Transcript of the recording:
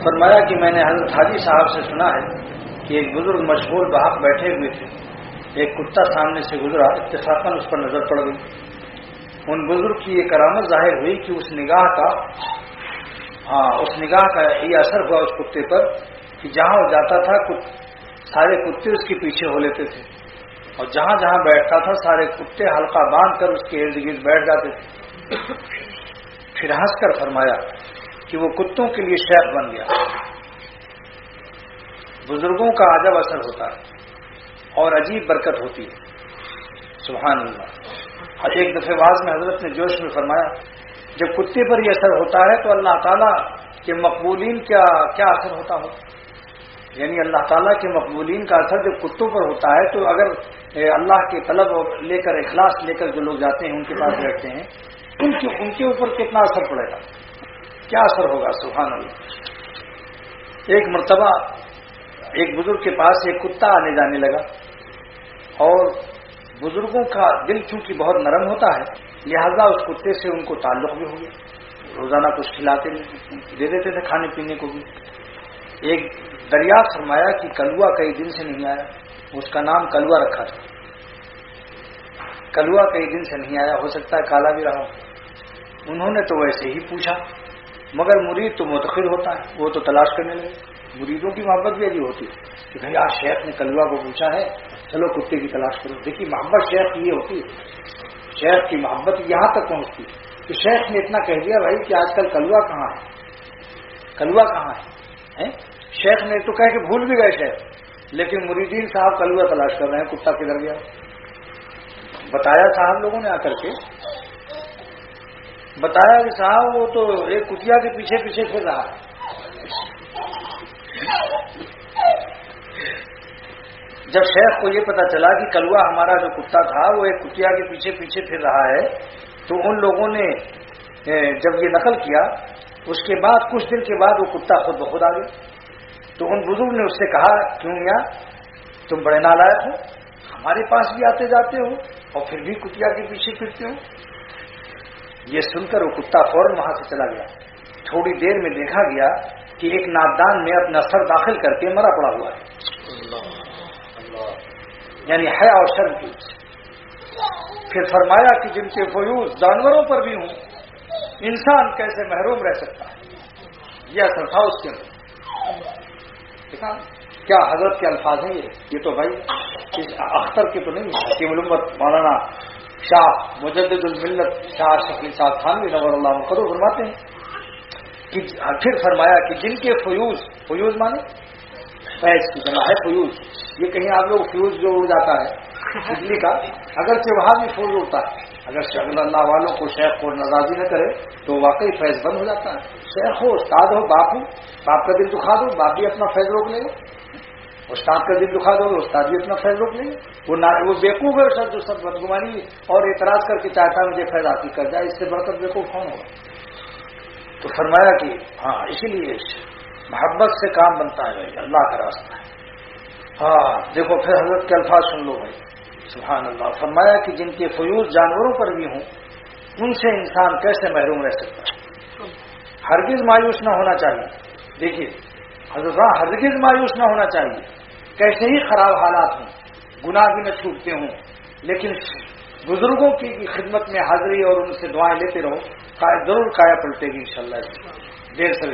فرمایا کہ میں نے حضرت حاجی صاحب سے سنا ہے کہ ایک بزرگ مشغول بحق بیٹھے ہوئے تھے، ایک کتا سامنے سے گزرا، اتفاقاً اس پر نظر پڑ گئی۔ ان بزرگ کی یہ کرامت ظاہر ہوئی کہ اس نگاہ کا یہ اثر ہوا اس کتے پر کہ جہاں وہ جاتا تھا سارے کتے اس کے پیچھے ہو لیتے تھے، اور جہاں جہاں بیٹھتا تھا سارے کتے حلقہ باندھ کر اس کے ارد گرد بیٹھ جاتے تھے۔ پھر ہنس کر فرمایا کہ وہ کتوں کے لیے شیخ بن گیا۔ بزرگوں کا عجب اثر ہوتا ہے اور عجیب برکت ہوتی ہے، سبحان اللہ۔ ایک دفعہ واعظ میں حضرت نے جوش میں فرمایا جب کتے پر یہ اثر ہوتا ہے تو اللہ تعالیٰ کے مقبولین کیا اثر ہوتا ہو، یعنی اللہ تعالیٰ کے مقبولین کا اثر جب کتوں پر ہوتا ہے تو اگر اللہ کے طلب لے کر اخلاص لے کر جو لوگ جاتے ہیں ان کے پاس بیٹھتے ہیں ان کے اوپر کتنا اثر پڑے گا، کیا اثر ہوگا، سبحان اللہ۔ ایک مرتبہ ایک بزرگ کے پاس ایک کتا آنے جانے لگا، اور بزرگوں کا دل چونکہ بہت نرم ہوتا ہے لہذا اس کتے سے ان کو تعلق بھی ہو گیا، روزانہ کچھ کھلاتے دے دیتے تھے کھانے پینے کو بھی۔ ایک دریافت فرمایا کہ کلوا کئی دن سے نہیں آیا، اس کا نام کلوا رکھا تھا، کلوا کئی دن سے نہیں آیا، ہو سکتا ہے کالا بھی رہا ہو۔ انہوں نے تو ویسے ہی پوچھا، مگر مرید تو متخر ہوتا ہے، وہ تو تلاش کرنے لگے۔ مریدوں کی محبت بھی عجیب ہوتی ہے کہ بھائی آج شیخ نے کلوا کو پوچھا ہے، چلو کتے کی تلاش کرو۔ دیکھیے محبت شیخ کی یہ ہوتی ہے، شیخ کی محبت یہاں تک پہنچتی ہے کہ شیخ نے اتنا کہہ دیا بھائی کہ آج کل کلوا کہاں ہے، کلوا کہاں ہے؟ شیخ نے تو کہہ کے بھول بھی گئے شیخ، لیکن مریدین صاحب کلوا تلاش کر رہے ہیں، کتا کدھر گیا؟ بتایا صاحب لوگوں نے آ کر کے بتایا کہ صاحب وہ تو ایک کتیا کے پیچھے پیچھے پھر رہا ہے۔ جب شیخ کو یہ پتا چلا کہ کلوا ہمارا جو کتا تھا وہ ایک کتیا کے پیچھے پیچھے پھر رہا ہے تو ان لوگوں نے جب یہ نقل کیا اس کے بعد کچھ دن کے بعد وہ کتا خود بخود آ گیا۔ تو ان بزرگ نے اس سے کہا کیوں میاں تم بڑے نالائق ہو، ہمارے پاس بھی آتے جاتے ہو اور پھر بھی کتیا کے پیچھے پھرتے ہو۔ یہ سن کر وہ کتا فوراً وہاں سے چلا گیا۔ تھوڑی دیر میں دیکھا گیا کہ ایک نابدان میں اپنا سر داخل کر کے مرا پڑا ہوا ہے، یعنی حیا اور شرم کی۔ پھر فرمایا کہ جن کے فیوز جانوروں پر بھی ہوں انسان کیسے محروم رہ سکتا ہے، یہ اثر تھا اس کے اندر۔ کیا حضرت کے الفاظ ہیں یہ تو بھائی اس اختر کے تو نہیں ہے، حکیم الامت مولانا شاہ مجدد الملت شاہ شفیع صاحب تھانوی نور اللہ مقدور فرماتے ہیں کہ پھر فرمایا کہ جن کے فیوز مانے فیض کی جمع ہے فیوز، یہ کہیں آپ لوگ فیوز جو اڑ جاتا ہے بجلی کا، اگرچہ وہاں بھی فیوز اڑتا ہے، اگر اللہ والوں کو شیخ کو ناراضی نہ کرے تو واقعی فیض بند ہو جاتا ہے۔ شیخ ہو، استاد ہو، باپ ہو، باپ کا دل دکھا دو باپ بھی اپنا فیض روک لے گا، استاد کا دل دکھا دو استاد بھی اپنا فیض روک لے گا۔ وہ بیوقوف ہے جو سب بدگمانی اور اعتراض کر کے چاہتا ہے مجھے فیض حاصل کر جائے، اس سے بڑھ کر بیوقوف کون ہوگا؟ تو فرمایا کہ ہاں اسی لیے محبت سے کام بنتا ہے بھائی، اللہ کا راستہ ہے۔ ہاں دیکھو پھر حضرت کے الفاظ سن لو بھائی، سبحان اللہ۔ فرمایا کہ جن کے فیوز جانوروں پر بھی ہوں ان سے انسان کیسے محروم رہ سکتا ہے، ہرگز مایوس نہ ہونا چاہیے۔ دیکھیے حضرت ہرگز مایوس نہ ہونا چاہیے، کیسے ہی خراب حالات ہوں، گناہ بھی نہ چھوٹتے ہوں، لیکن بزرگوں کی خدمت میں حاضری اور ان سے دعائیں لیتے رہو، ضرور کایا پلٹے گی انشاءاللہ دیر سے